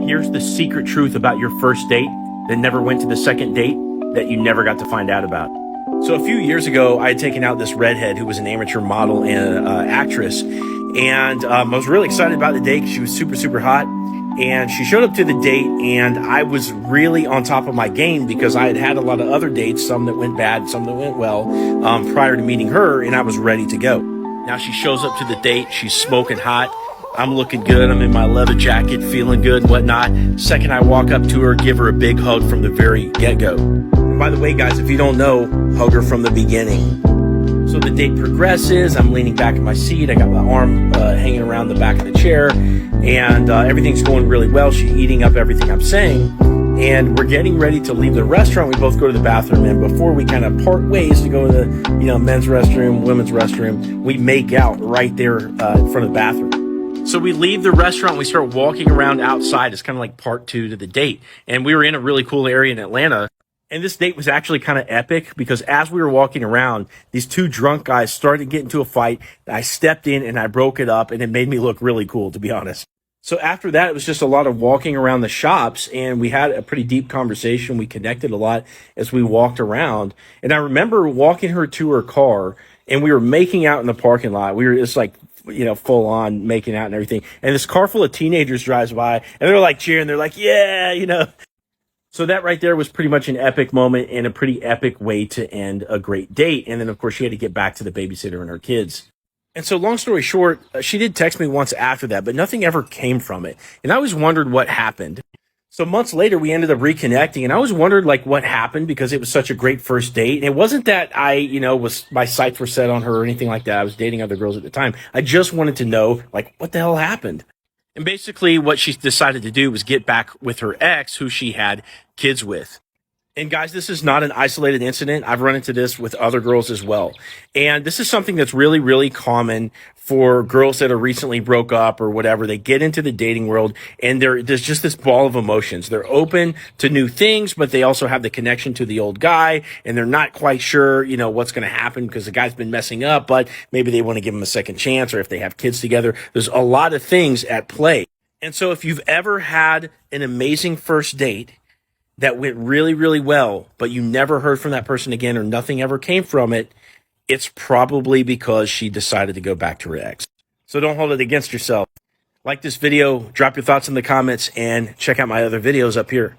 Here's the secret truth about your first date that never went to the second date that you never got to find out about. So a few years ago, I had taken out this redhead who was an amateur model and actress. And I was really excited about the date because she was super, super hot. And she showed up to the date, and I was really on top of my game because I had had a lot of other dates, some that went bad, some that went well, prior to meeting her, and I was ready to go. Now she shows up to the date. She's smoking hot. I'm looking good. I'm in my leather jacket, feeling good and whatnot. Second, I walk up to her, give her a big hug from the very get-go. And by the way, guys, if you don't know, hug her from the beginning. So the date progresses. I'm leaning back in my seat. I got my arm hanging around the back of the chair, and everything's going really well. She's eating up everything I'm saying, and we're getting ready to leave the restaurant. We both go to the bathroom, and before we kind of part ways to go to the men's restroom, women's restroom, we make out right there in front of the bathroom. So we leave the restaurant, we start walking around outside. It's kind of like part two to the date. And we were in a really cool area in Atlanta. And this date was actually kind of epic because as we were walking around, these two drunk guys started to get into a fight. I stepped in and I broke it up, and it made me look really cool, to be honest. So after that, it was just a lot of walking around the shops, and we had a pretty deep conversation. We connected a lot as we walked around. And I remember walking her to her car, and we were making out in the parking lot. We were just like, full on making out and everything. And this car full of teenagers drives by, and they're like cheering. They're like, yeah. So that right there was pretty much an epic moment and a pretty epic way to end a great date. And then, of course, she had to get back to the babysitter and her kids. And so long story short, she did text me once after that, but nothing ever came from it. And I always wondered what happened. So months later, we ended up reconnecting, and I always wondered what happened because it was such a great first date. And it wasn't that I, my sights were set on her or anything like that. I was dating other girls at the time. I just wanted to know, what the hell happened? And basically what she decided to do was get back with her ex, who she had kids with. And guys, this is not an isolated incident. I've run into this with other girls as well. And this is something that's really, really common for girls that are recently broke up or whatever. They get into the dating world, and there's just this ball of emotions. They're open to new things, but they also have the connection to the old guy, and they're not quite sure, what's going to happen because the guy's been messing up, but maybe they want to give him a second chance, or if they have kids together. There's a lot of things at play. And so if you've ever had an amazing first date that went really, really well, but you never heard from that person again or nothing ever came from it, it's probably because she decided to go back to her ex. So don't hold it against yourself. Like this video, drop your thoughts in the comments, and check out my other videos up here.